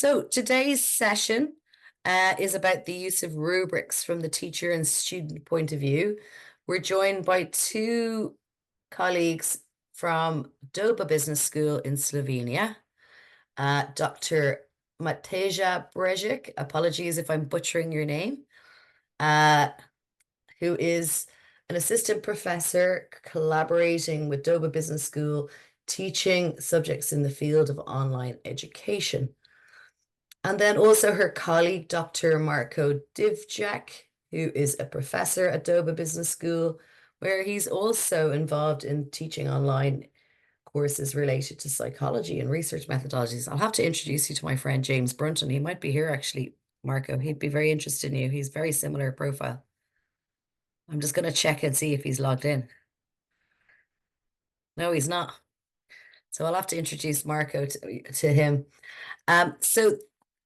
So today's session is about the use of rubrics from the teacher and student point of view. We're joined by two colleagues from DOBA Business School in Slovenia, Dr. Mateja Brežic, apologies if I'm butchering your name, who is an assistant professor collaborating with DOBA Business School, teaching subjects in the field of online education. And then also her colleague, Dr. Marko Divjak, who is a professor at DOBA Business School, where he's also involved in teaching online courses related to psychology and research methodologies. I'll have to introduce you to my friend James Brunton. He might be here actually, Marco. He'd be very interested in you. He's very similar profile. I'm just going to check and see if he's logged in. No, he's not. So I'll have to introduce Marco to him. So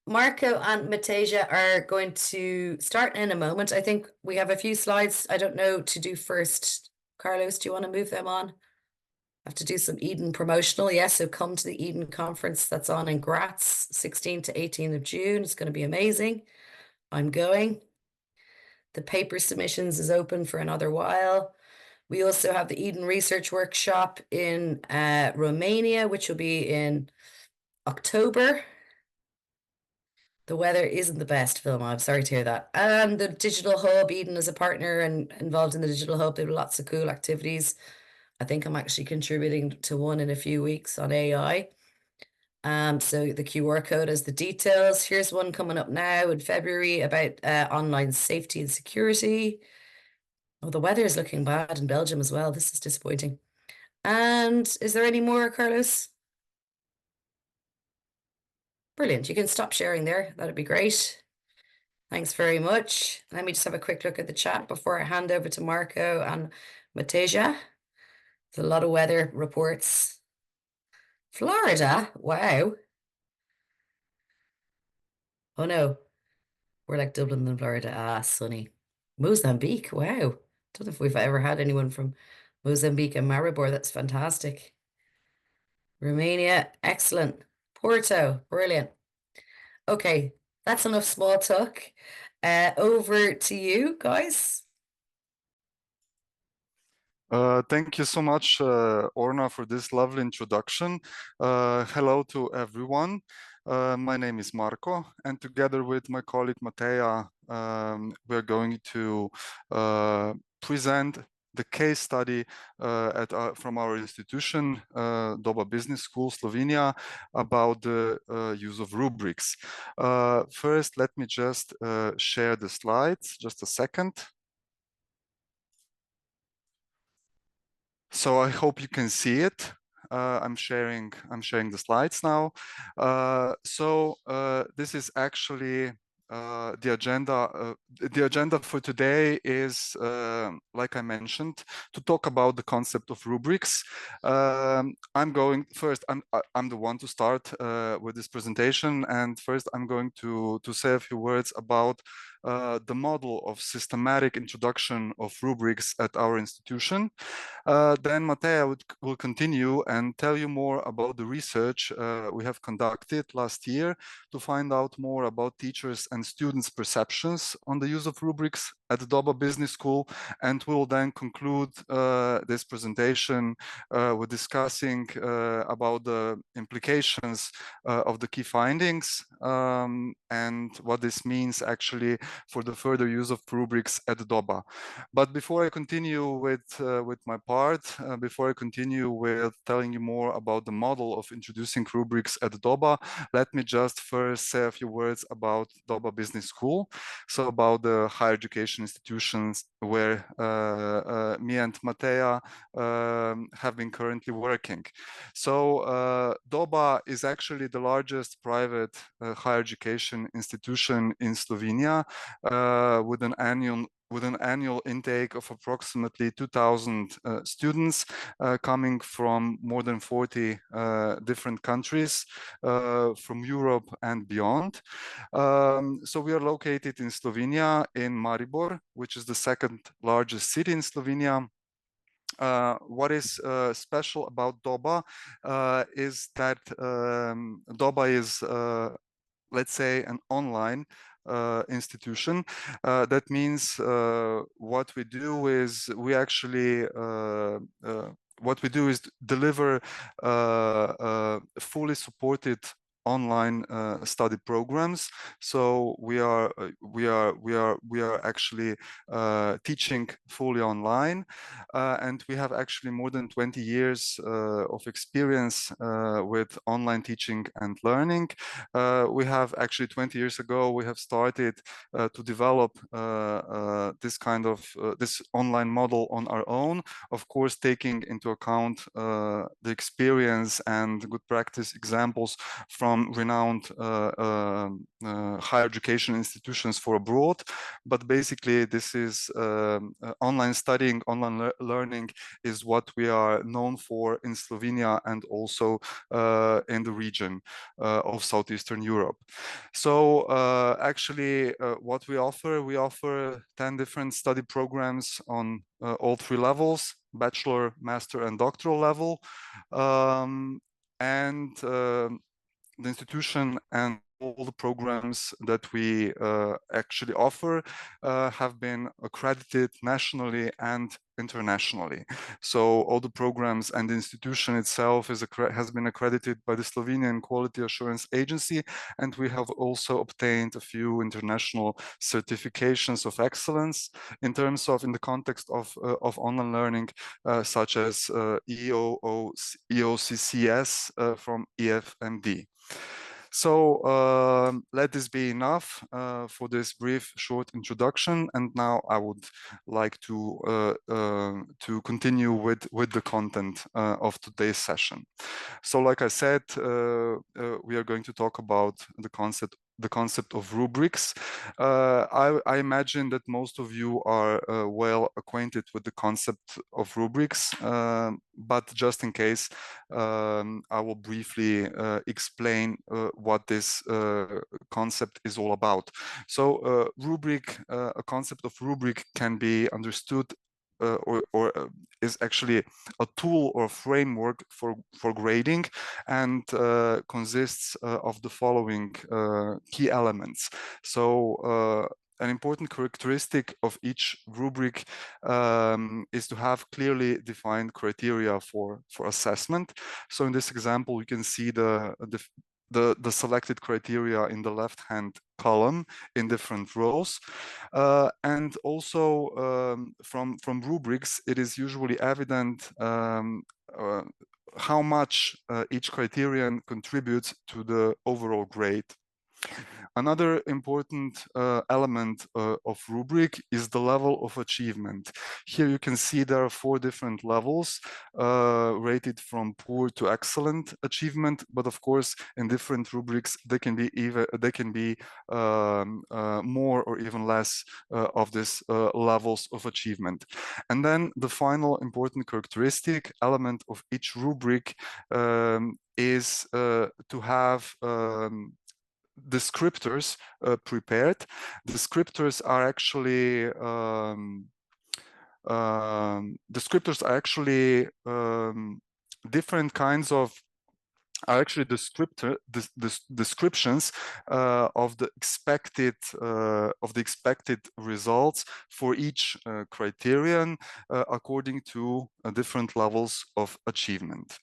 Marco and Mateja are going to start in a moment. I think we have a few slides. I don't know to do first. Carlos, do you want to move them on? I have to do some Eden promotional. Yes, so come to the Eden conference that's on in Graz, 16th to 18th of June. It's going to be amazing. I'm going. The paper submissions is open for another while. We also have the Eden Research Workshop in Romania, which will be in October. The weather isn't the best, Phil. I'm sorry to hear that. And the Digital Hub, Eden is a partner and involved in the Digital Hub. They have lots of cool activities. I think I'm actually contributing to one in a few weeks on AI. So the QR code has the details. Here's one coming up now in February about online safety and security. Oh, the weather is looking bad in Belgium as well. This is disappointing. And is there any more, Carlos? Brilliant. You can stop sharing there. That'd be great. Thanks very much. Let me just have a quick look at the chat before I hand over to Marco and Mateja. There's a lot of weather reports. Florida? Wow. Oh no. We're like Dublin and Florida. Ah, sunny. Mozambique. Wow. Don't know if we've ever had anyone from Mozambique and Maribor. That's fantastic. Romania. Excellent. Porto. Brilliant. Okay. That's enough small talk. Over to you guys. Thank you so much, Orna, for this lovely introduction. Hello to everyone. My name is Marco, and together with my colleague Mateja, we're going to present the case study from our institution, DOBA Business School, Slovenia, about the use of rubrics. First, let me just share the slides. Just a second. So I hope you can see it. I'm sharing the slides now. This is actually the agenda. The agenda for today is, like I mentioned, to talk about the concept of rubrics. I'm the one to start with this presentation, and first I'm going to say a few words about the model of systematic introduction of rubrics at our institution. Then Mateja will continue and tell you more about the research we have conducted last year to find out more about teachers and students' perceptions on the use of rubrics at the DOBA Business School, and we'll then conclude this presentation with discussing about the implications of the key findings and what this means actually for the further use of rubrics at the DOBA. But before I continue with my part, before I continue with telling you more about the model of introducing rubrics at the DOBA, let me just first say a few words about DOBA Business School, so about the higher education institutions where me and Mateja have been currently working. So DOBA is actually the largest private higher education institution in Slovenia with an annual intake of approximately 2,000 students coming from more than 40 different countries from Europe and beyond. So we are located in Slovenia, in Maribor, which is the second largest city in Slovenia. What is special about DOBA is that DOBA is let's say, an online institution. That means what we do is deliver fully supported online study programs. So we are actually teaching fully online, and we have actually more than 20 years of experience with online teaching and learning. We have actually 20 years ago we have started to develop this kind of this online model on our own, of course taking into account the experience and good practice examples from renowned higher education institutions for abroad. But basically this is online studying, online learning is what we are known for in Slovenia and also in the region of Southeastern Europe. So actually what we offer 10 different study programs on all three levels: bachelor, master and doctoral level. The institution and all the programs that we actually offer have been accredited nationally and internationally. So all the programs and the institution itself has been accredited by the Slovenian Quality Assurance Agency, and we have also obtained a few international certifications of excellence in the context of online learning, such as EACES from EFMD. So let this be enough for this brief, short introduction. And now I would like to continue with the content of today's session. So, like I said, we are going to talk about the concept of rubrics. I imagine that most of you are well acquainted with the concept of rubrics, but just in case, I will briefly explain what this concept is all about. So a concept of rubric can be understood is actually a tool or framework for grading, and consists of the following key elements. So an important characteristic of each rubric is to have clearly defined criteria for assessment. So in this example, you can see the selected criteria in the left-hand column in different rows. And also from rubrics, it is usually evident how much each criterion contributes to the overall grade. Another important element of rubric is the level of achievement. Here you can see there are 4 different levels rated from poor to excellent achievement, but of course in different rubrics they can be more or even less of these levels of achievement. And then the final important characteristic element of each rubric is to have descriptors prepared. Descriptors are actually different kinds of descriptions of the expected results for each criterion according to different levels of achievement.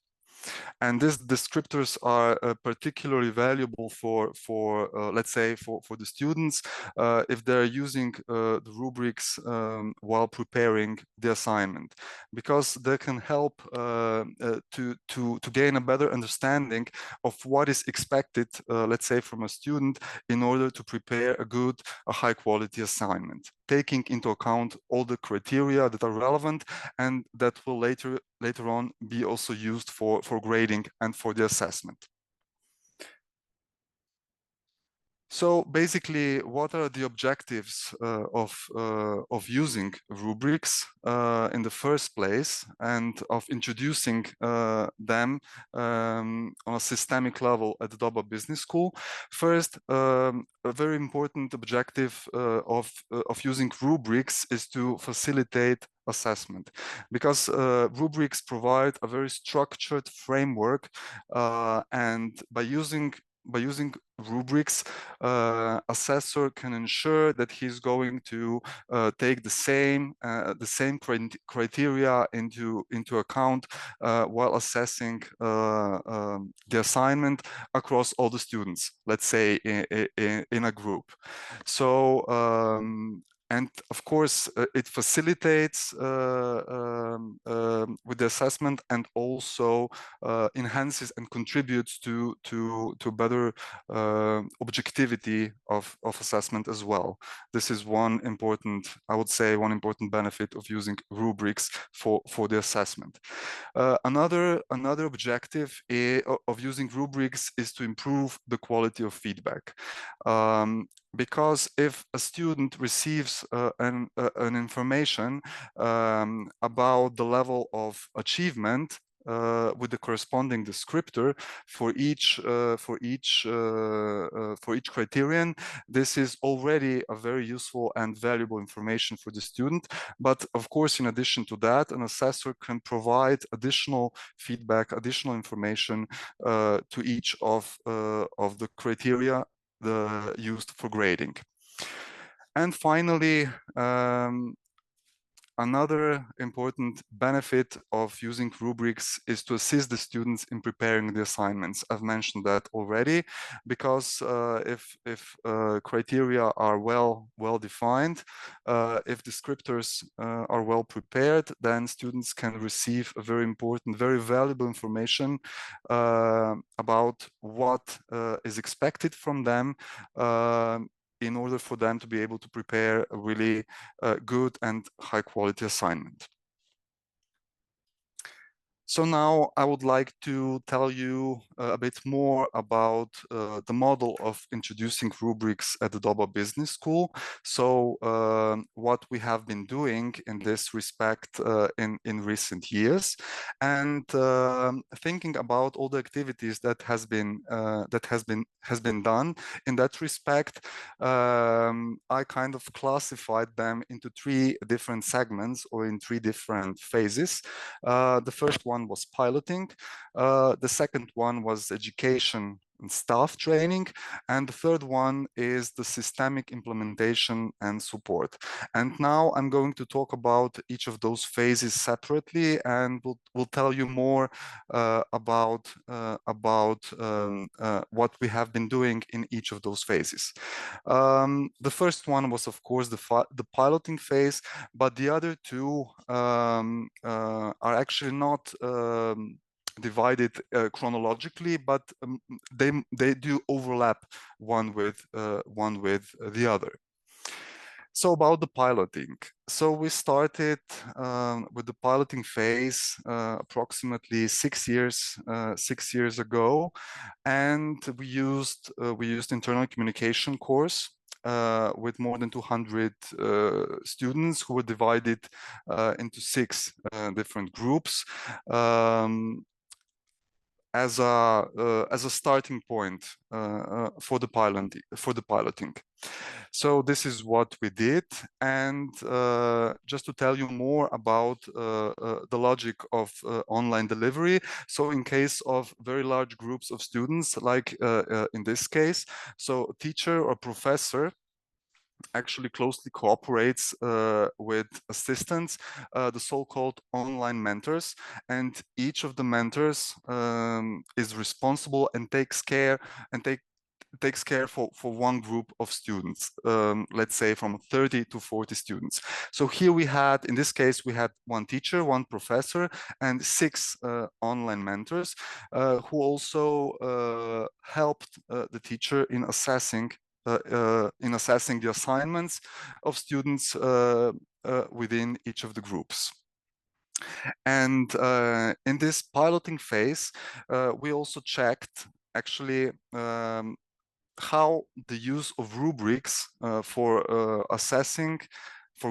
And these descriptors are particularly valuable for let's say, for the students if they're using the rubrics while preparing the assignment, because they can help to gain a better understanding of what is expected, let's say, from a student in order to prepare a high quality assignment, taking into account all the criteria that are relevant and that will later on be also used for grading and for the assessment. So basically, what are the objectives of using rubrics in the first place, and of introducing them on a systemic level at the DOBA Business School? First, a very important objective of using rubrics is to facilitate assessment, because rubrics provide a very structured framework, and by using rubrics, assessor can ensure that he's going to take the same criteria into account while assessing the assignment across all the students, let's say in a group. So and of course, it facilitates with the assessment, and also enhances and contributes to better objectivity of assessment as well. This is one important, I would say, one important benefit of using rubrics for the assessment. Another objective of using rubrics is to improve the quality of feedback. Because if a student receives an information about the level of achievement with the corresponding descriptor for each criterion, this is already a very useful and valuable information for the student. But of course, in addition to that, an assessor can provide additional feedback, additional information to each of the criteria used for grading. And finally, another important benefit of using rubrics is to assist the students in preparing the assignments. I've mentioned that already, because if criteria are well defined, if descriptors are well prepared, then students can receive a very important, very valuable information about what is expected from them, in order for them to be able to prepare a really good and high quality assignment. So now I would like to tell you a bit more about the model of introducing rubrics at the DOBA Business School. So what we have been doing in this respect in recent years, and thinking about all the activities that has been done in that respect, I kind of classified them into 3 different segments, or in 3 different phases. The first one was piloting, the second one was education and staff training, and the third one is the systemic implementation and support. And now I'm going to talk about each of those phases separately, and we'll tell you more about what we have been doing in each of those phases. The first one was, of course, the piloting phase, but the other 2 are actually not divided chronologically, but they do overlap one with the other. So about the piloting. So we started with the piloting phase approximately 6 years ago, and we used internal communication course with more than 200 students who were divided into 6 different groups. As a starting point for the piloting. So this is what we did, and just to tell you more about the logic of online delivery. So in case of very large groups of students, like in this case, so a teacher or professor actually closely cooperates with assistants, the so-called online mentors, and each of the mentors is responsible and takes care for one group of students, let's say from 30 to 40 students. So here in this case, we had 1 teacher, 1 professor, and 6 online mentors who also helped the teacher in assessing the assignments of students within each of the groups. And in this piloting phase, we also checked actually how the use of rubrics for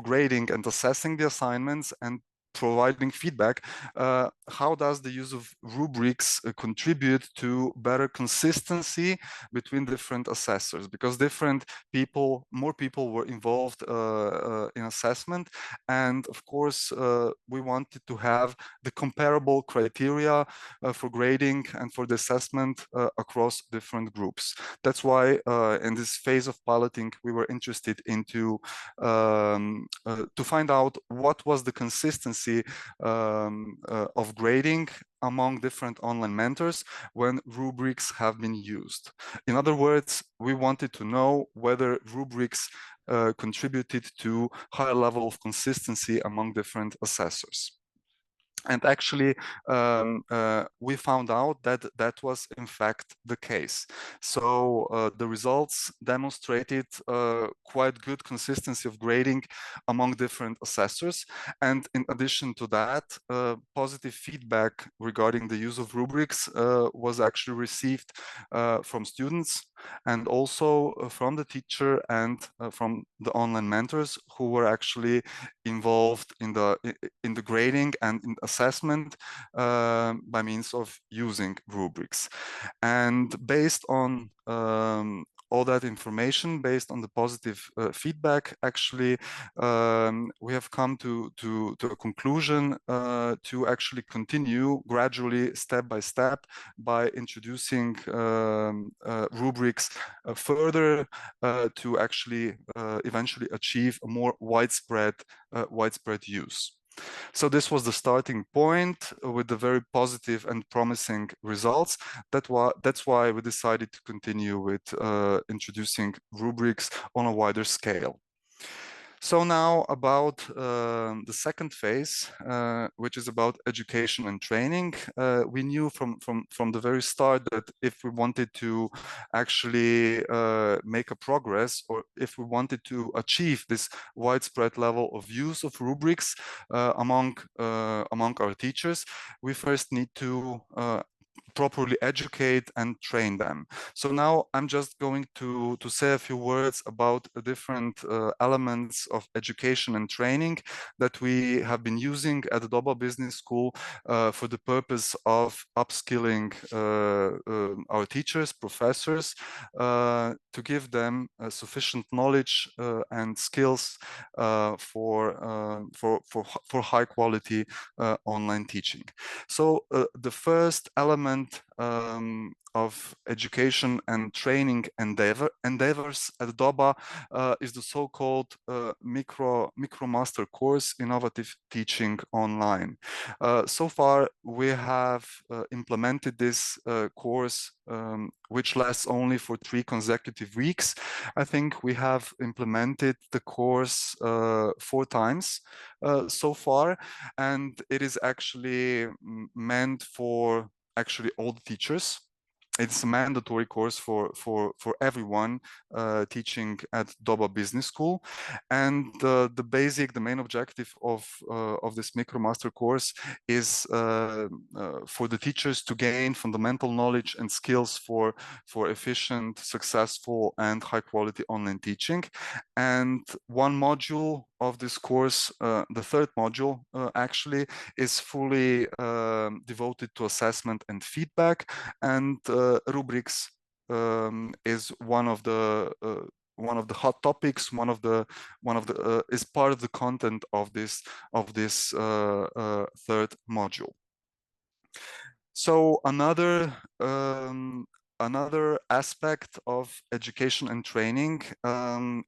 grading and assessing the assignments, and providing feedback, how does the use of rubrics contribute to better consistency between different assessors? Because more people were involved in assessment, and of course we wanted to have the comparable criteria for grading and for the assessment across different groups. That's why in this phase of piloting we were interested into to find out what was the consistency of grading among different online mentors when rubrics have been used. In other words, we wanted to know whether rubrics contributed to higher level of consistency among different assessors. And actually, we found out that that was in fact the case. So the results demonstrated quite good consistency of grading among different assessors. And in addition to that, positive feedback regarding the use of rubrics was actually received from students, and also from the teacher and from the online mentors who were actually involved in the grading and in assessment by means of using rubrics. And based on all that information, based on the positive feedback, actually we have come to a conclusion to actually continue gradually, step by step, by introducing rubrics further to actually eventually achieve a more widespread use. So this was the starting point with the very positive and promising results. That's why we decided to continue with introducing rubrics on a wider scale. So now about the second phase, which is about education and training. We knew from the very start that if we wanted to actually make a progress, or if we wanted to achieve this widespread level of use of rubrics among our teachers, we first need to properly educate and train them. So now I'm just going to say a few words about the different elements of education and training that we have been using at the DOBA Business School for the purpose of upskilling our teachers, professors, to give them sufficient knowledge and skills for high quality online teaching. So the first element of education and training endeavors at DOBA is the so-called micro master course, Innovative Teaching Online. So far we have implemented this course, which lasts only for 3 consecutive weeks. I think we have implemented the course 4 times so far, and it is actually meant for actually all the teachers. It's a mandatory course for everyone teaching at DOBA Business School, and the main objective of this MicroMaster course is for the teachers to gain fundamental knowledge and skills for efficient, successful, and high quality online teaching. And one module of this course, the third module, actually is fully devoted to assessment and feedback, and rubrics is one of the hot topics, is part of the content of this third module. So another aspect of education and training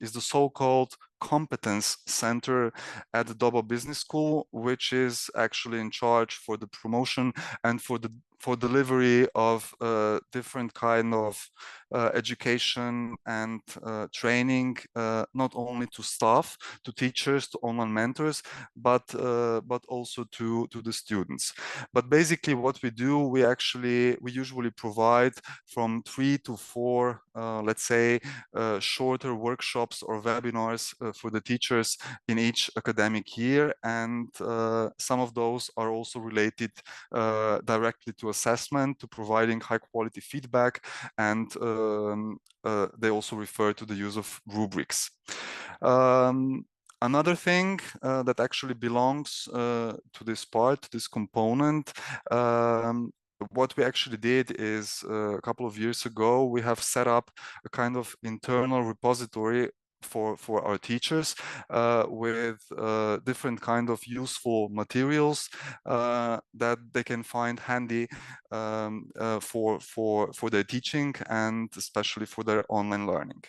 is the so-called competence center at the DOBA Business School, which is actually in charge for the promotion and for delivery of different kind of education and training, not only to staff, to teachers, to online mentors, but also to the students. But basically what we do, we usually provide from 3 to 4, let's say, shorter workshops or webinars for the teachers in each academic year, and some of those are also related directly to assessment, to providing high quality feedback, and they also refer to the use of rubrics. Another thing that actually belongs to this part, this component, what we actually did is a couple of years ago, we have set up a kind of internal repository for our teachers with different kind of useful materials that they can find handy for their teaching and especially for their online learning.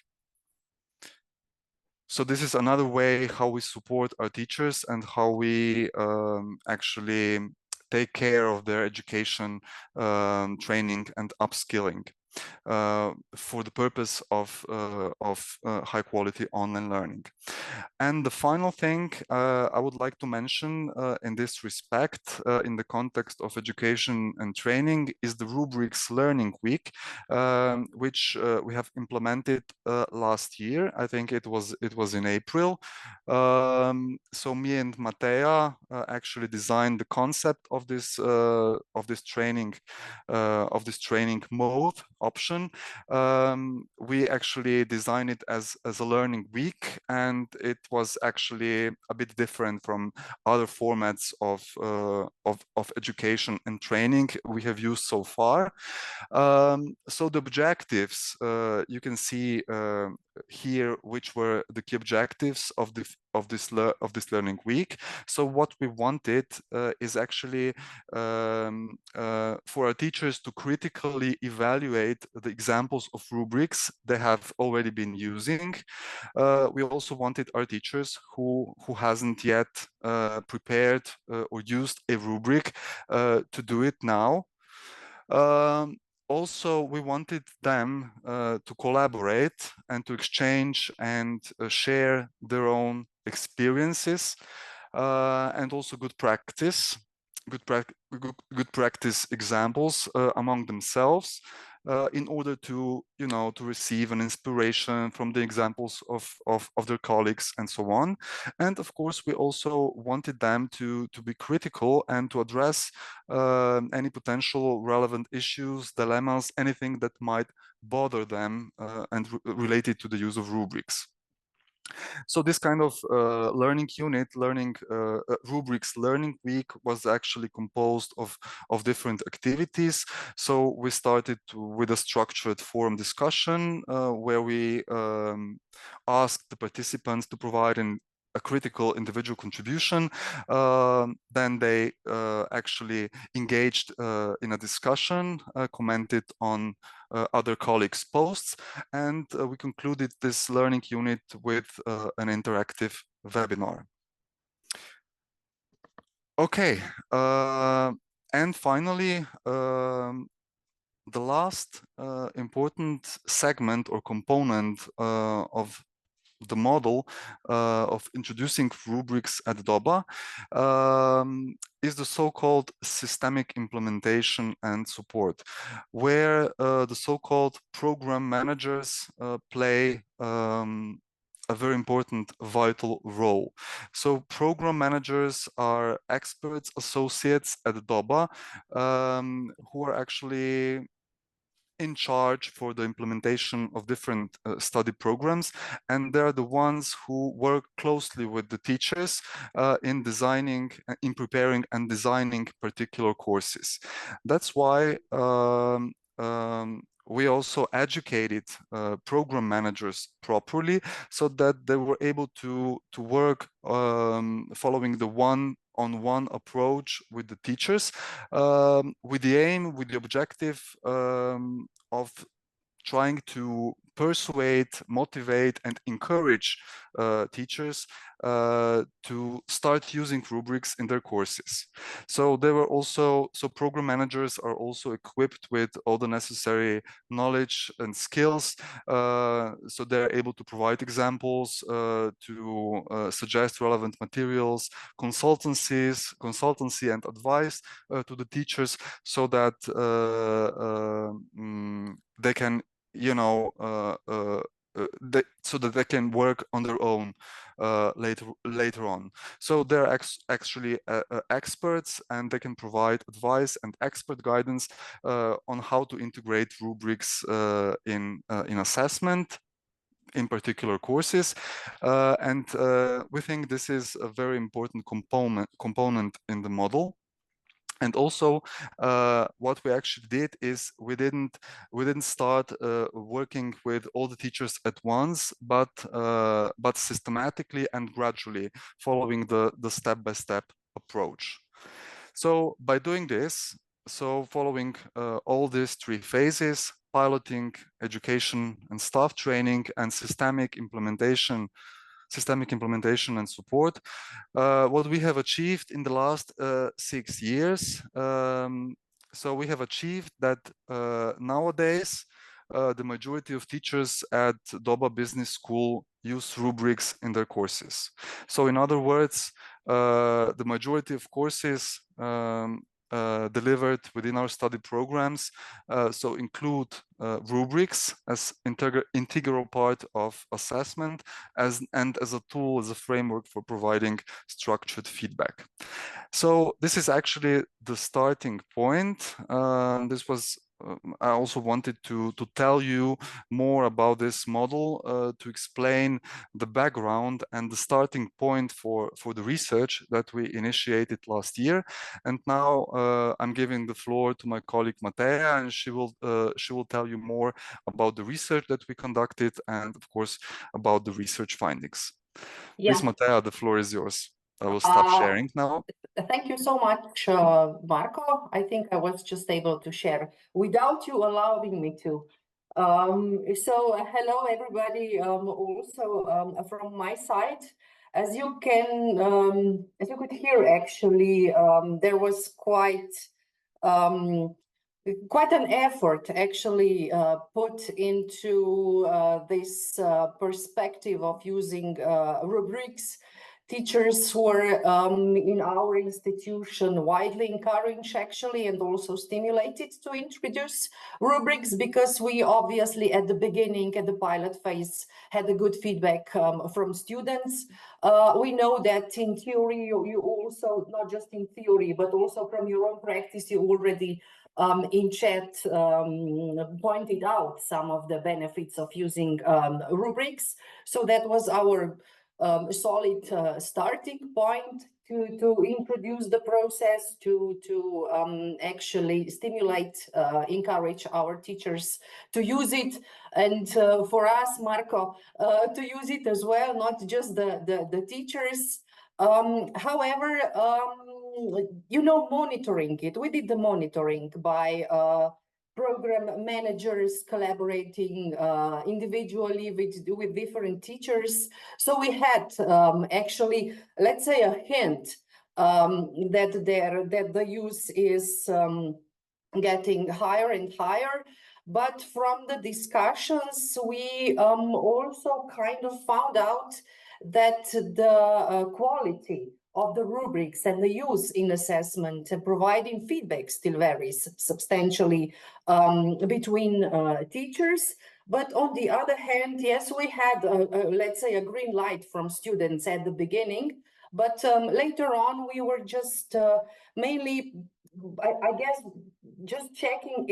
So this is another way how we support our teachers and how we actually take care of their education, training, and upskilling for the purpose of high quality online learning. And the final thing I would like to mention in this respect, in the context of education and training, is the Rubrics Learning Week, which we have implemented last year. I think it was in April. So me and Matea actually designed the concept of this training mode option. We actually designed it as a learning week, and it was actually a bit different from other formats of education and training we have used so far. So the objectives, you can see here which were the key objectives of this learning week. So what we wanted is actually for our teachers to critically evaluate the examples of rubrics they have already been using. We also wanted our teachers who hasn't yet prepared or used a rubric to do it now. Also, we wanted them to collaborate and to exchange and share their own experiences and also good practice examples among themselves in order to receive an inspiration from the examples of their colleagues and so on. And of course, we also wanted them to be critical and to address any potential relevant issues, dilemmas, anything that might bother them and related to the use of rubrics. So this kind of learning unit, rubrics learning week, was actually composed of different activities. So we started with a structured forum discussion where we asked the participants to provide a critical individual contribution. Then they actually engaged in a discussion, commented on other colleagues' posts, and we concluded this learning unit with an interactive webinar. Okay, and finally, the last important segment or component of the model of introducing rubrics at DOBA is the so-called systemic implementation and support, where the so-called program managers play a very important, vital role. So program managers are experts, associates at DOBA who are actually in charge for the implementation of different study programs, and they're the ones who work closely with the teachers in preparing and designing particular courses. That's why we also educated program managers properly so that they were able to work following the one-on-one approach with the teachers, with the objective of trying to persuade, motivate, and encourage teachers to start using rubrics in their courses. So program managers are also equipped with all the necessary knowledge and skills. So they're able to provide examples, to suggest relevant materials, consultancy and advice to the teachers, so that they can so that they can work on their own later on. So they're actually experts, and they can provide advice and expert guidance on how to integrate rubrics in assessment, in particular courses. And we think this is a very important component in the model. And also, what we actually did is we didn't start working with all the teachers at once, but systematically and gradually, following the step-by-step approach. So by doing this, following all these three phases: piloting, education and staff training, and systemic implementation and support, what we have achieved in the last 6 years. So we have achieved that nowadays the majority of teachers at DOBA Business School use rubrics in their courses. So in other words, the majority of courses delivered within our study programs so include rubrics as integral part of assessment, and as a tool, as a framework for providing structured feedback. So this is actually the starting point. This was I also wanted to tell you more about this model, to explain the background and the starting point for the research that we initiated last year. And now I'm giving the floor to my colleague Matea, and she will tell you more about the research that we conducted, and of course about the research findings. Yeah. Please, Matea, the floor is yours. I will stop sharing now. Thank you so much, Marco. I think I was just able to share without you allowing me to. So hello, everybody. Also from my side, as you could hear, actually, there was quite an effort actually put into this perspective of using rubrics. Teachers were in our institution widely encouraged actually, and also stimulated to introduce rubrics, because we obviously at the beginning, at the pilot phase, had a good feedback from students. We know that in theory, you also, not just in theory, but also from your own practice, you already in chat pointed out some of the benefits of using rubrics. So that was our solid starting point to introduce the process, to actually stimulate, encourage our teachers to use it, and for us, Marco, to use it as well, not just the teachers. However, monitoring it. We did the monitoring by program managers collaborating individually with different teachers. So we had actually, let's say, a hint that the use is getting higher and higher. But from the discussions, we also kind of found out that the quality of the rubrics and the use in assessment and providing feedback still varies substantially between teachers. But on the other hand, yes, we had, let's say, a green light from students at the beginning. But later on, we were just mainly, I guess, just checking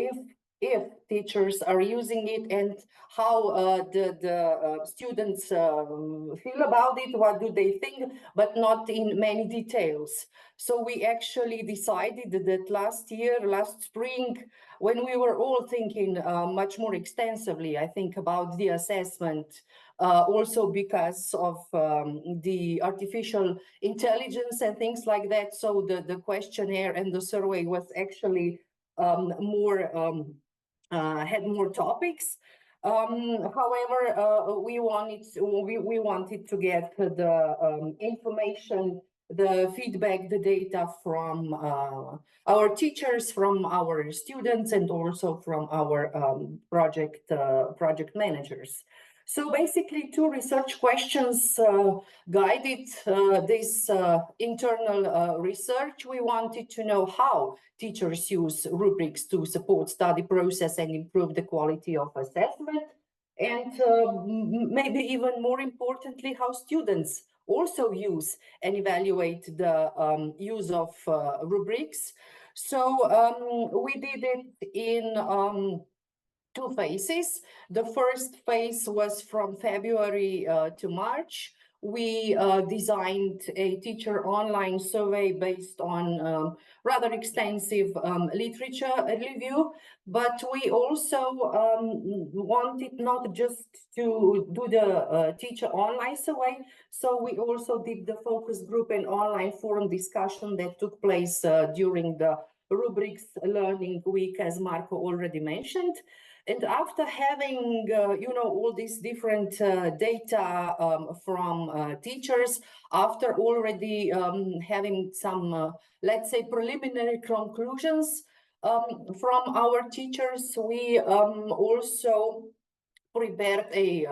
if teachers are using it and how the students feel about it, what do they think, but not in many details. So we actually decided that last spring, when we were all thinking much more extensively, I think, about the assessment, also because of the artificial intelligence and things like that. So the questionnaire and the survey was actually had more topics. However, we wanted to get the information, the feedback, the data from our teachers, from our students, and also from our project managers. So basically, 2 research questions guided this internal research. We wanted to know how teachers use rubrics to support study process and improve the quality of assessment. And maybe even more importantly, how students also use and evaluate the use of rubrics. So we did it in two phases. The first phase was from February to March. We designed a teacher online survey based on rather extensive literature review, but we also wanted not just to do the teacher online survey, so we also did the focus group and online forum discussion that took place during the Rubrics Learning Week, as Marco already mentioned. And after having, all these different data from teachers, after already having some, let's say, preliminary conclusions from our teachers, we also prepared a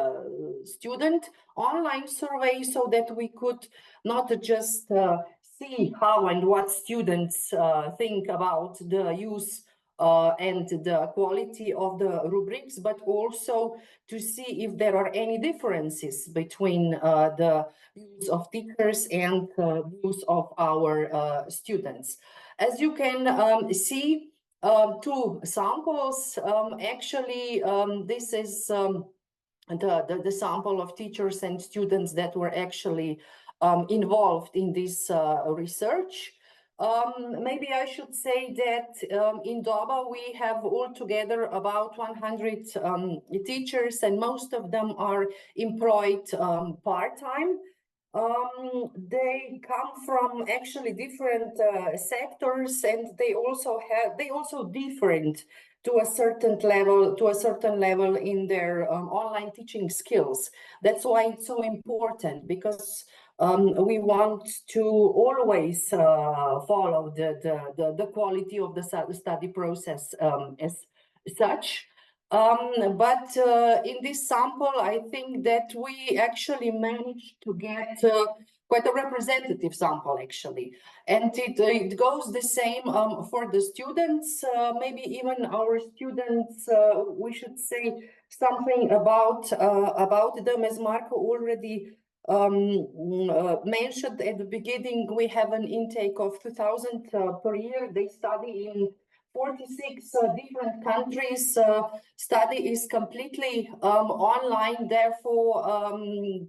student online survey so that we could not just see how and what students think about the use and the quality of the rubrics, but also to see if there are any differences between the views of teachers and views of our students. As you can see, two samples. Actually, this is the sample of teachers and students that were actually involved in this research. Maybe I should say that in DOBA we have altogether about 100 teachers, and most of them are employed part-time. They come from actually different sectors, and they also different to a certain level in their online teaching skills. That's why it's so important, because we want to always follow the quality of the study process as such. But in this sample, I think that we actually managed to get quite a representative sample, actually. And it goes the same for the students. Maybe even our students, we should say something about them. As Marco already mentioned at the beginning, we have an intake of 2,000 per year. They study in 46 different countries. Study is completely online, therefore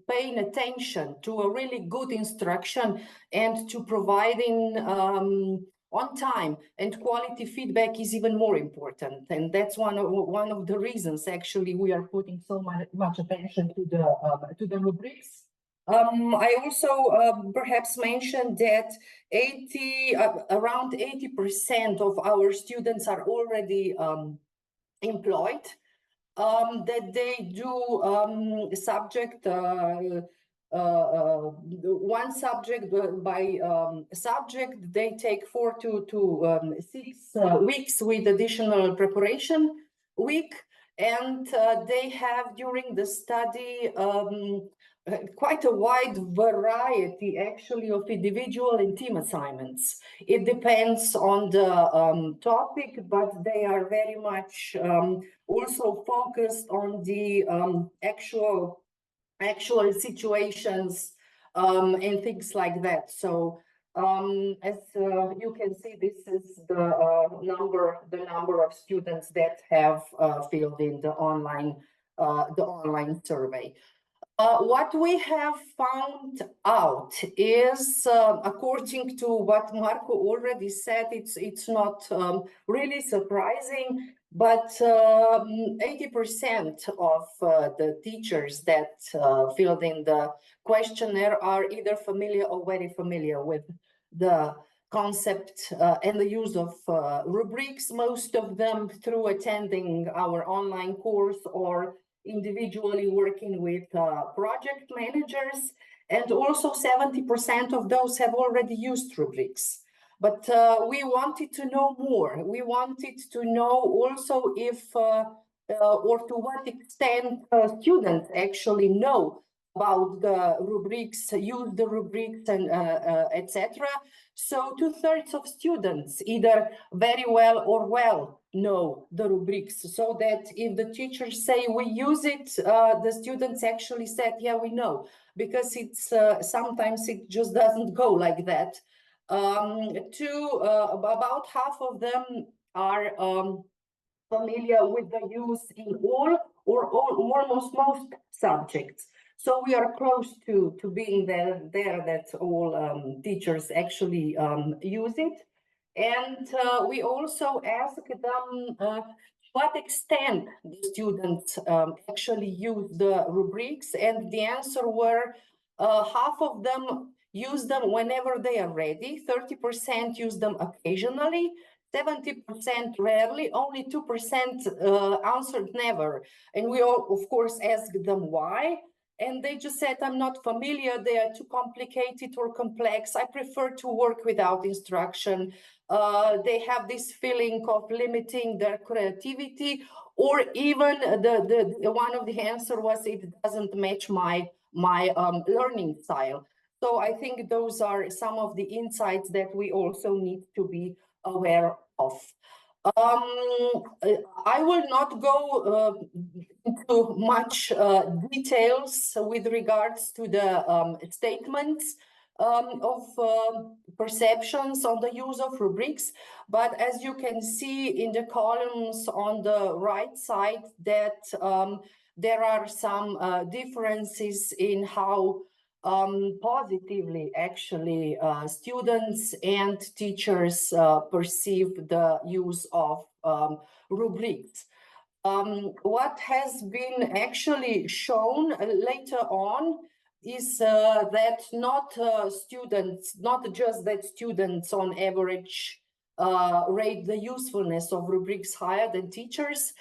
paying attention to a really good instruction and to providing on time and quality feedback is even more important. And that's one of the reasons actually we are putting so much attention to the rubrics. I also perhaps mentioned that around 80% of our students are already employed, that they do subject, one subject by subject. They take 4 to 6 weeks with additional preparation week, and they have during the study quite a wide variety actually of individual and team assignments. It depends on the topic, but they are very much also focused on the actual situations and things like that. So as you can see, this is the number of students that have filled in the online survey. What we have found out is, according to what Marco already said, it's not really surprising, but 80% of the teachers that filled in the questionnaire are either familiar or very familiar with the concept and the use of rubrics, most of them through attending our online course or individually working with project managers, and also 70% of those have already used rubrics. But we wanted to know more. We wanted to know also if or to what extent students actually know about the rubrics, use the rubrics, and etc. So 2/3 of students either very well or well know the rubrics, so that if the teachers say we use it, the students actually said, yeah, we know, because it's sometimes it just doesn't go like that. About half of them are familiar with the use in all or almost most subjects. So we are close to being there that all teachers actually use it. And we also ask them what extent the students actually use the rubrics, and the answer were half of them use them whenever they are ready, 30% use them occasionally, 70% rarely, only 2% answered never. And we all, of course, asked them why. And they just said, I'm not familiar, they are too complicated or complex. I prefer to work without instruction. They have this feeling of limiting their creativity, or even one of the answer was it doesn't match my learning style. So I think those are some of the insights that we also need to be aware of. I will not go into much details with regards to the statements of perceptions on the use of rubrics, but as you can see in the columns on the right side that there are some differences in how positively actually students and teachers perceive the use of rubrics. What has been actually shown later on is that not just that students on average rate the usefulness of rubrics higher than teachers.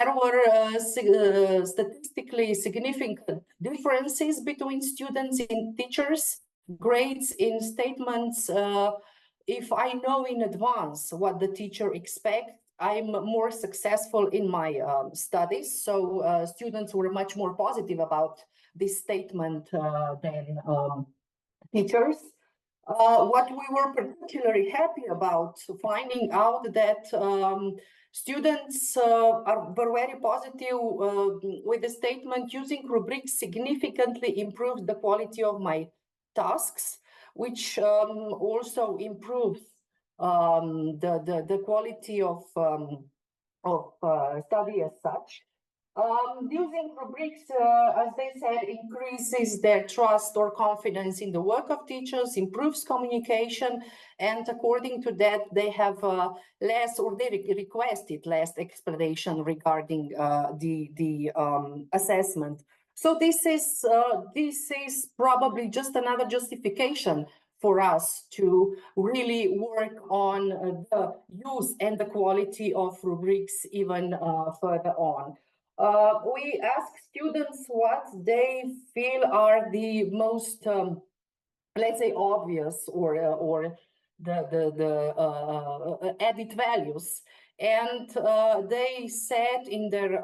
There were statistically significant differences between students and teachers. Grades in statements, if I know in advance what the teacher expects, I'm more successful in my studies. So students were much more positive about this statement than teachers. What we were particularly happy about finding out that students were very positive with the statement, using rubrics significantly improved the quality of my tasks, which also improves the quality of study as such. Using rubrics, as they said, increases their trust or confidence in the work of teachers, improves communication, and according to that, they have less, or they requested less explanation regarding the assessment. So this is probably just another justification for us to really work on the use and the quality of rubrics even further on. We ask students what they feel are the most, let's say, obvious or the added values, and they said in their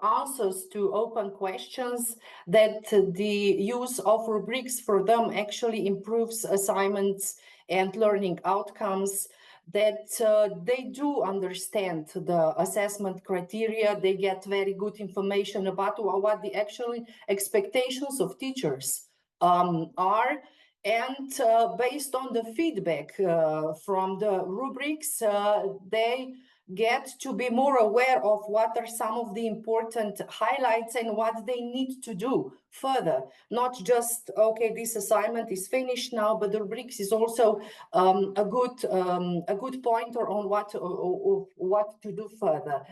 answers to open questions that the use of rubrics for them actually improves assignments and learning outcomes, that they do understand the assessment criteria, they get very good information about what the actual expectations of teachers are, and based on the feedback from the rubrics, they get to be more aware of what are some of the important highlights and what they need to do further. Not just, okay, this assignment is finished now, but the rubrics is also a good pointer on what to do further.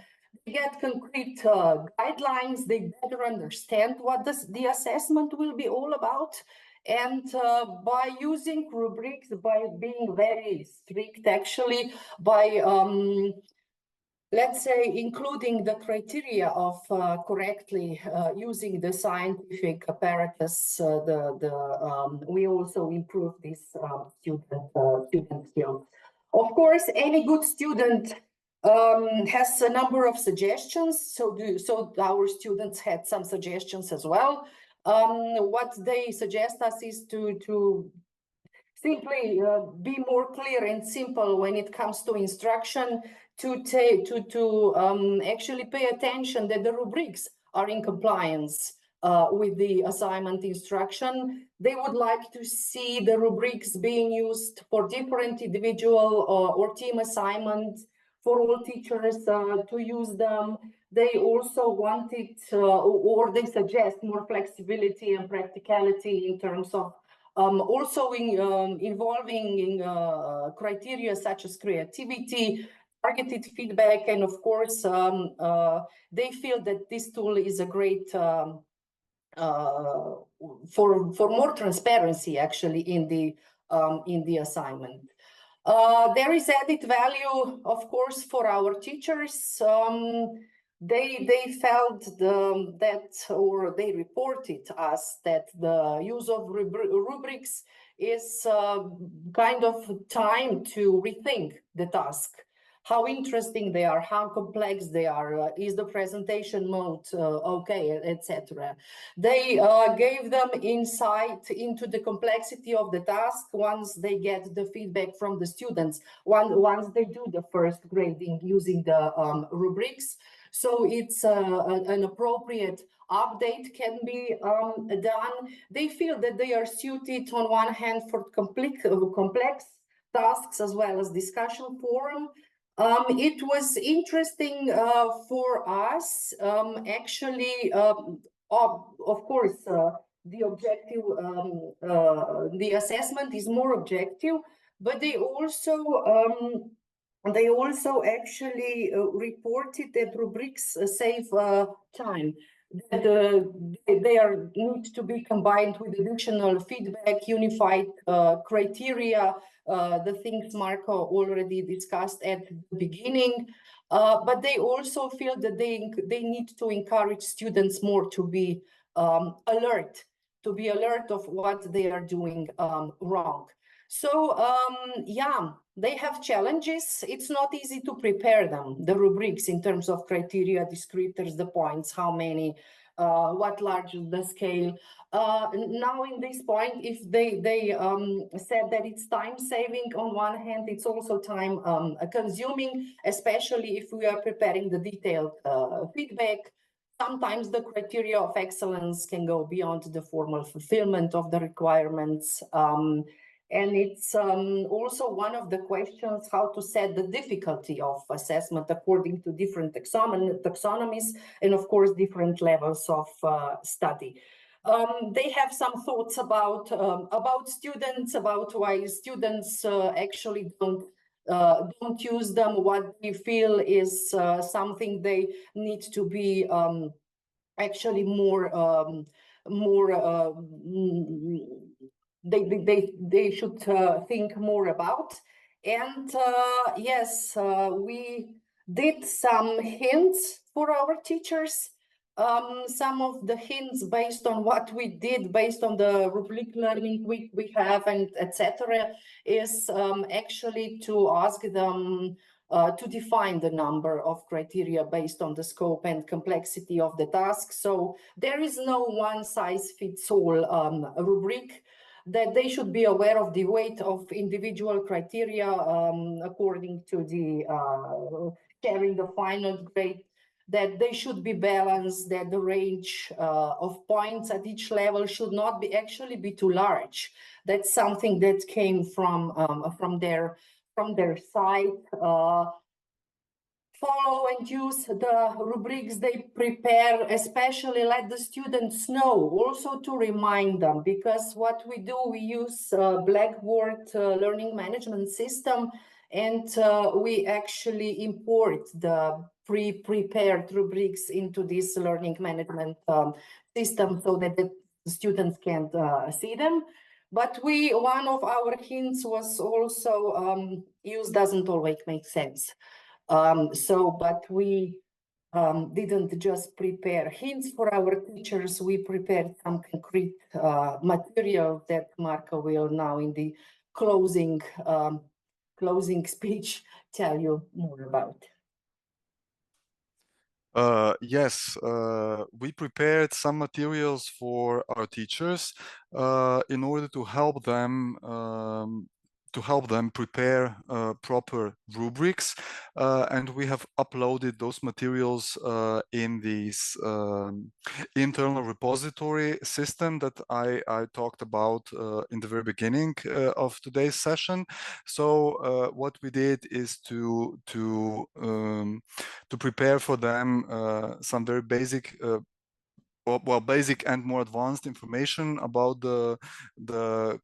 They get concrete guidelines, they better understand what the assessment will be all about. And by using rubrics, by being very strict, actually, by let's say, including the criteria of correctly using the scientific apparatus, we also improve this student skills. Of course, any good student has a number of suggestions. So our students had some suggestions as well. What they suggest us is to simply be more clear and simple when it comes to instruction, to actually pay attention that the rubrics are in compliance with the assignment instruction. They would like to see the rubrics being used for different individual or team assignments, for all teachers to use them. They also wanted, or they suggest more flexibility and practicality in terms of also involving in criteria such as creativity, targeted feedback, and of course, they feel that this tool is a great for more transparency actually in the assignment. There is added value, of course, for our teachers. They felt or they reported us that the use of rubrics is kind of time to rethink the task, how interesting they are, how complex they are, is the presentation mode okay, etc. They gave them insight into the complexity of the task once they get the feedback from the students, once they do the first grading using the rubrics. So it's an appropriate update can be done. They feel that they are suited on one hand for complex tasks as well as discussion forum. It was interesting for us, actually, of course, the objective, the assessment is more objective, but they also actually reported that rubrics save time. That they need to be combined with additional feedback, unified criteria, the things Marco already discussed at the beginning. But they also feel that they need to encourage students more to be alert of what they are doing wrong. So yeah, they have challenges. It's not easy to prepare them, the rubrics, in terms of criteria, descriptors, the points, how many, what large the scale. Now in this point, if they said that it's time saving on one hand, it's also time consuming, especially if we are preparing the detailed feedback. Sometimes the criteria of excellence can go beyond the formal fulfillment of the requirements. And it's also one of the questions, how to set the difficulty of assessment according to different taxonomies and, of course, different levels of study. They have some thoughts about students, about why students actually don't use them, what they feel is something they need to be actually they should think more about. And yes, we did some hints for our teachers. Some of the hints based on what we did, based on the rubric learning week we have, and etc., is actually to ask them to define the number of criteria based on the scope and complexity of the task. So there is no one-size-fits-all rubric, that they should be aware of the weight of individual criteria according to the sharing the final grade, that they should be balanced, that the range of points at each level should not be actually be too large. That's something that came from their side. Follow and use the rubrics they prepare, especially let the students know, also to remind them, because what we do, we use Blackboard learning management system, and we actually import the pre-prepared rubrics into this learning management system so that the students can see them. But one of our hints was also use doesn't always make sense. But we didn't just prepare hints for our teachers, we prepared some concrete material that Marco will now in the closing speech tell you more about. Yes, we prepared some materials for our teachers in order to help them to help them prepare proper rubrics, and we have uploaded those materials in this internal repository system that I talked about in the very beginning of today's session. So what we did is to prepare for them some very basic basic and more advanced information about the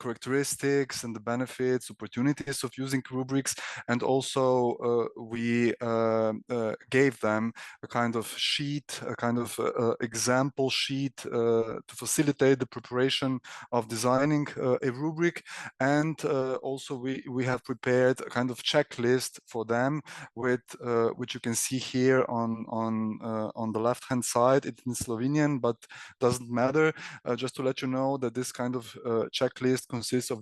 characteristics and the benefits, opportunities of using rubrics, and also we gave them a kind of sheet, a kind of example sheet to facilitate the preparation of designing a rubric, and also we have prepared a kind of checklist for them with which you can see here on the left hand side. It's in Slovenian, but doesn't matter. Just to let you know that this kind of checklist consists of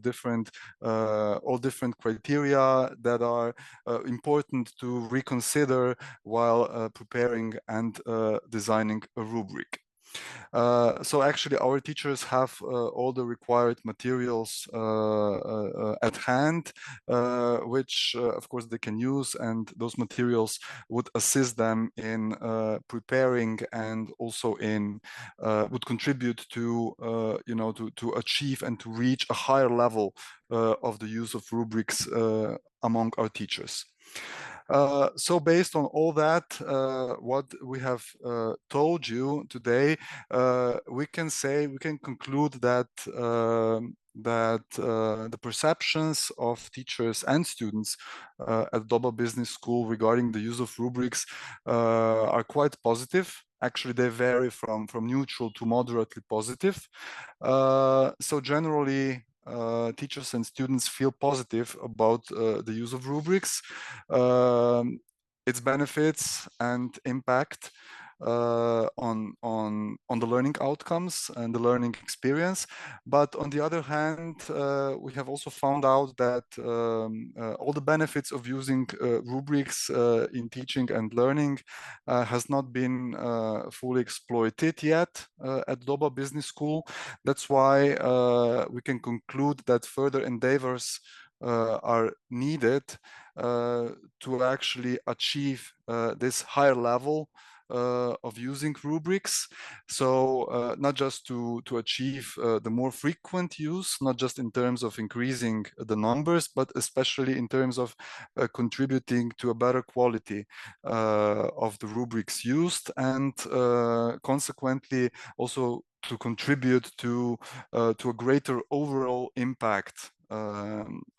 all different criteria that are important to reconsider while preparing and designing a rubric. So actually our teachers have all the required materials at hand, which of course they can use, and those materials would assist them in preparing, and also in would contribute to to achieve and to reach a higher level of the use of rubrics among our teachers. So based on all that, what we have told you today, we can conclude that the perceptions of teachers and students at DOBA Business School regarding the use of rubrics are quite positive. Actually, they vary from neutral to moderately positive. So generally, teachers and students feel positive about the use of rubrics, its benefits and impact on the learning outcomes and the learning experience. But on the other hand, we have also found out that all the benefits of using rubrics in teaching and learning has not been fully exploited yet at DOBA Business School. That's why we can conclude that further endeavors are needed to actually achieve this higher level of using rubrics. So not just to achieve the more frequent use, not just in terms of increasing the numbers, but especially in terms of contributing to a better quality of the rubrics used, and consequently also to contribute to a greater overall impact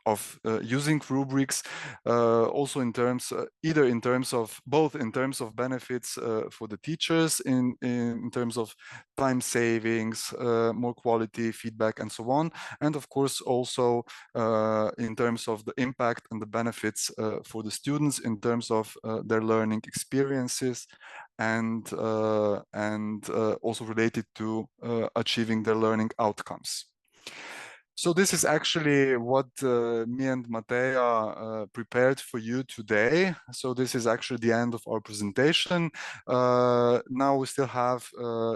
of using rubrics, also in terms both in terms of benefits for the teachers, in terms of time savings, more quality feedback, and so on, and of course also in terms of the impact and the benefits for the students in terms of their learning experiences, and also related to achieving their learning outcomes. So this is actually what me and Matea prepared for you today. So this is actually the end of our presentation. Now we still have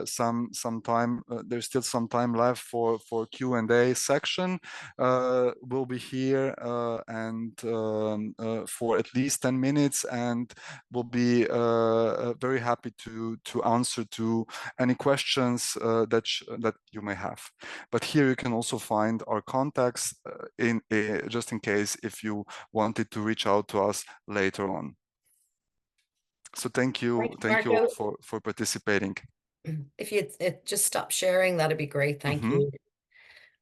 some time. There's still some time left for Q&A section. We'll be here and for at least 10 minutes, and we'll be very happy to answer to any questions that you may have. But here you can also find our contacts just in case if you wanted to reach out to us later on. So thank you all for participating. If you just stop sharing, that'd be great. Thank you.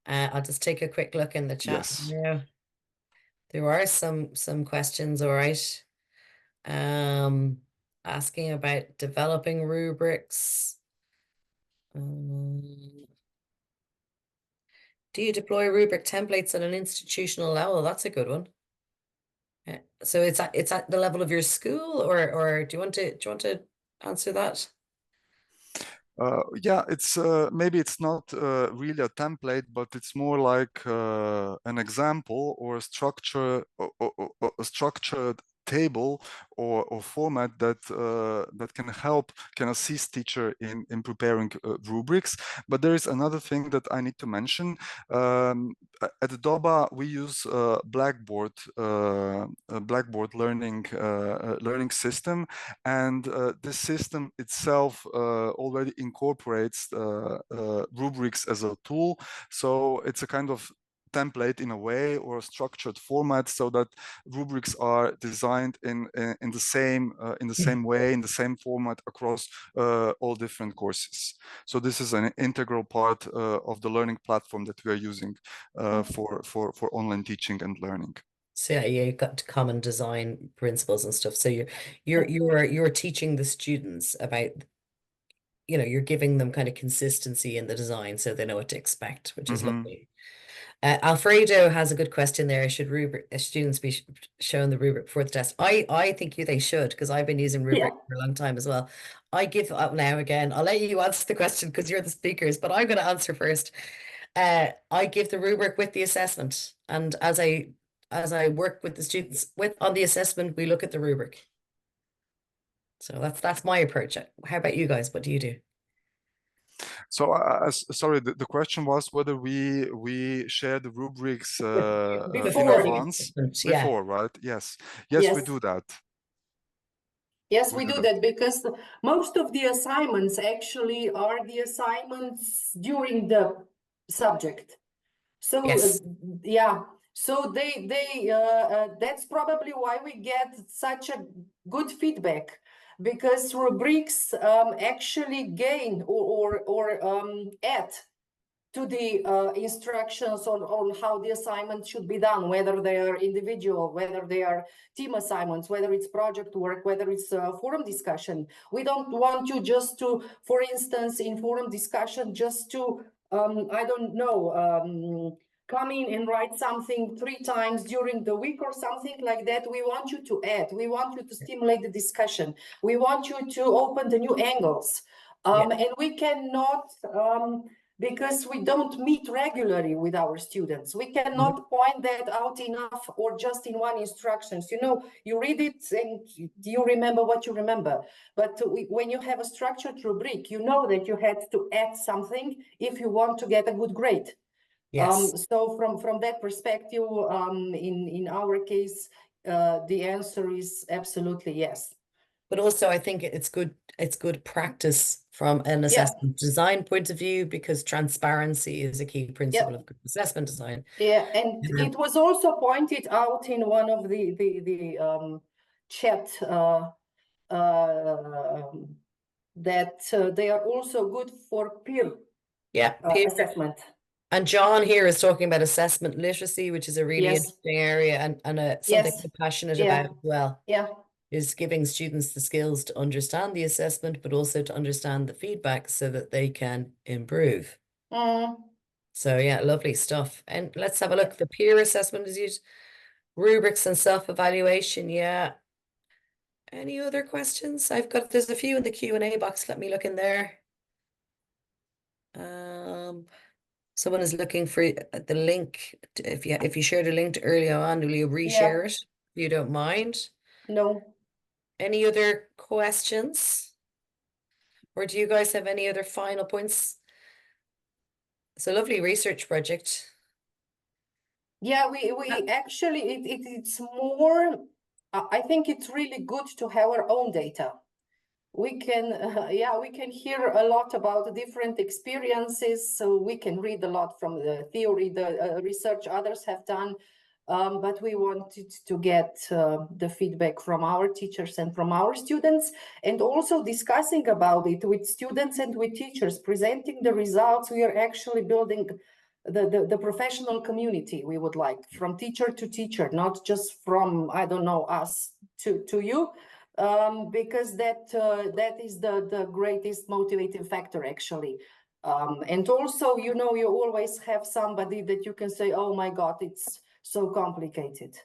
I'll just take a quick look in the chat. Yes. Now. There are some questions, all right. Asking about developing rubrics. Do you deploy rubric templates at an institutional level? That's a good one. So it's at the level of your school, or do you want to answer that? Yeah, it's maybe it's not really a template, but it's more like an example or a structured table or format that that can assist teacher in preparing rubrics. But there is another thing that I need to mention. At the DOBA, we use Blackboard learning system, and this system itself already incorporates rubrics as a tool. So it's a kind of template in a way, or a structured format, so that rubrics are designed in the same way, in the same format across all different courses. So this is an integral part of the learning platform that we are using for online teaching and learning. So yeah, you've got common design principles and stuff. So you're teaching the students about, you know, you're giving them kind of consistency in the design so they know what to expect, which is lovely. Alfredo has a good question there. Should students be shown the rubric before the test? I think they should, because I've been using rubric for a long time as well. I give up now again. I'll let you answer the question because you're the speakers, but I'm going to answer first. I give the rubric with the assessment, and as I work with the students on the assessment, we look at the rubric. So that's my approach. How about you guys? What do you do? So, sorry, the question was whether we share the rubrics in advance before, right? Yes, we do that. Yes, we do that because most of the assignments actually are the assignments during the subject. So yeah, so they that's probably why we get such a good feedback, because rubrics actually gain or add to the instructions on how the assignment should be done, whether they are individual, whether they are team assignments, whether it's project work, whether it's forum discussion. We don't want you just to, for instance, in forum discussion, just to, I don't know, come in and write something 3 times during the week or something like that. We want you to add. We want you to stimulate the discussion. We want you to open the new angles. And we cannot... because we don't meet regularly with our students. We cannot point that out enough, or just in one instructions. You know, you read it and you remember what you remember. But when you have a structured rubric, you know that you had to add something if you want to get a good grade. Yes. So from that perspective, in our case, the answer is absolutely yes. But also, I think it's good practice from an assessment design point of view, because transparency is a key principle of good assessment design. Yeah, and it was also pointed out in one of the chat that they are also good for peer assessment. And John here is talking about assessment literacy, which is a really interesting area, and something I'm passionate about as well. Yeah. Is giving students the skills to understand the assessment, but also to understand the feedback so that they can improve. So yeah, lovely stuff. And let's have a look. The peer assessment is used, rubrics and self-evaluation. Yeah. Any other questions? There's a few in the Q&A box. Let me look in there. Someone is looking for the link. If you shared a link earlier on, will you reshare it if you don't mind? No. Any other questions? Or do you guys have any other final points? It's a lovely research project. Yeah, we actually, it's more, I think it's really good to have our own data. We can, we can hear a lot about the different experiences, so we can read a lot from the theory, the research others have done. But we wanted to get the feedback from our teachers and from our students, and also discussing about it with students and with teachers, presenting the results. We are actually building the professional community we would like, from teacher to teacher, not just from, I don't know, us to you, because that is the greatest motivating factor, actually. And also, you know, you always have somebody that you can say, oh my God, it's so complicated.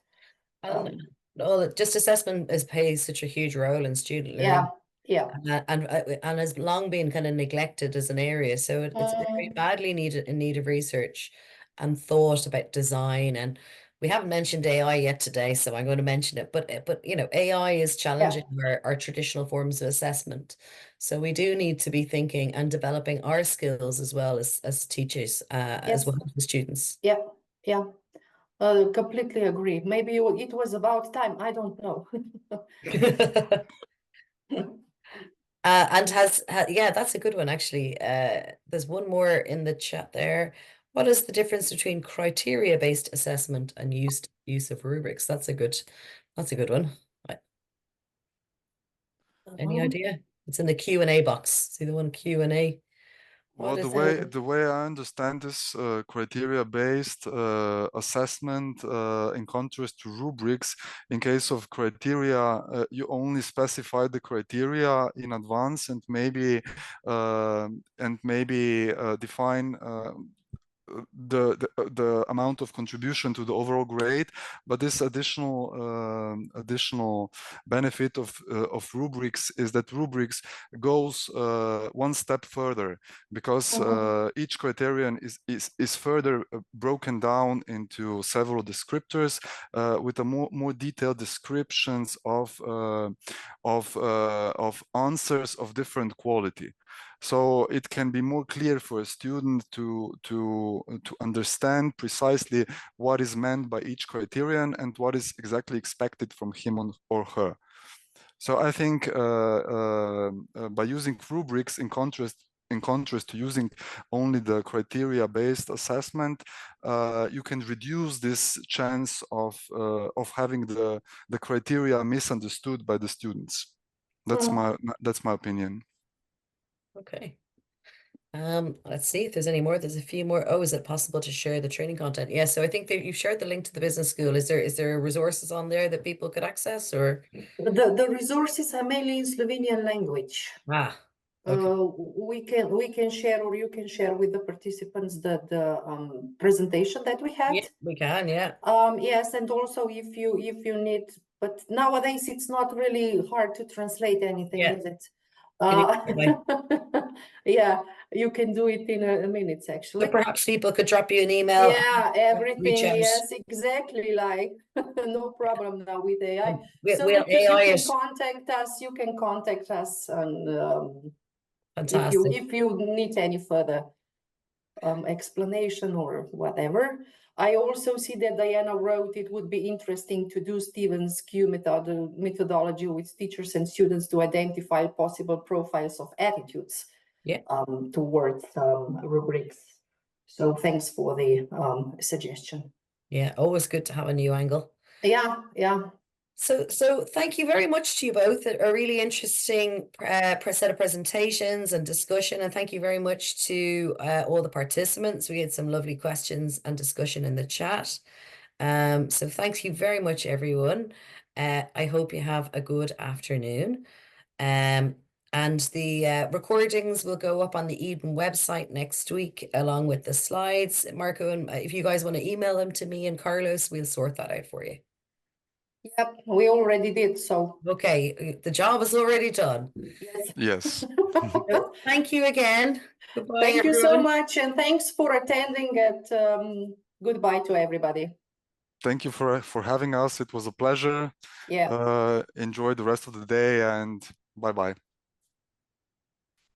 And just assessment plays such a huge role in student learning. And has long been kind of neglected as an area. So it's very badly in need of research and thought about design. And We haven't mentioned AI yet today, so I'm going to mention it. But you know, AI is challenging our traditional forms of assessment. So we do need to be thinking and developing our skills as well as teachers, as well as the students. Yeah, yeah. Completely agree. Maybe it was about time. I don't know. And yeah, that's a good one actually. There's one more in the chat there. What is the difference between criteria-based assessment and use of rubrics? That's a good one. Any idea? It's in the Q&A box. See the one Q&A? Well, the way I understand this criteria-based assessment, in contrast to rubrics, in case of criteria, you only specify the criteria in advance and maybe define the amount of contribution to the overall grade, but this additional benefit of rubrics is that rubrics goes one step further, because each criterion is further broken down into several descriptors with a more detailed descriptions of answers of different quality. So it can be more clear for a student to understand precisely what is meant by each criterion and what is exactly expected from him or her. So I think by using rubrics in contrast to using only the criteria-based assessment, you can reduce this chance of having the criteria misunderstood by the students. That's my opinion. Okay. Let's see if there's any more. There's a few more. Oh, is it possible to share the training content? Yeah, so I think that you've shared the link to the business school. Is there resources on there that people could access, or? The resources are mainly in Slovenian language. Okay. We can share, or you can share with the participants the presentation that we had. Yeah, we can, yeah. Yes, and also if you need, but nowadays it's not really hard to translate anything, is it? Yeah, you can do it in a minute, actually. So perhaps people could drop you an email. Yeah, everything. Yes, exactly. Like no problem now with AI. So you can contact us. You can contact us, and if you need any further explanation or whatever. I also see that Diana wrote it would be interesting to do Stephen's Q methodology with teachers and students to identify possible profiles of attitudes towards rubrics. So thanks for the suggestion. Yeah, always good to have a new angle. Yeah. So thank you very much to you both. A really interesting set of presentations and discussion, and thank you very much to all the participants. We had some lovely questions and discussion in the chat. So thank you very much, everyone. I hope you have a good afternoon. And the recordings will go up on the Eden website next week, along with the slides. Marco, and if you guys want to email them to me and Carlos, we'll sort that out for you. Yep, we already did so. Okay, the job is already done. Yes. So, thank you again. Goodbye, thank everyone. you so much, and thanks for attending. Goodbye to everybody. Thank you for having us. It was a pleasure. Yeah. Enjoy the rest of the day, and bye-bye.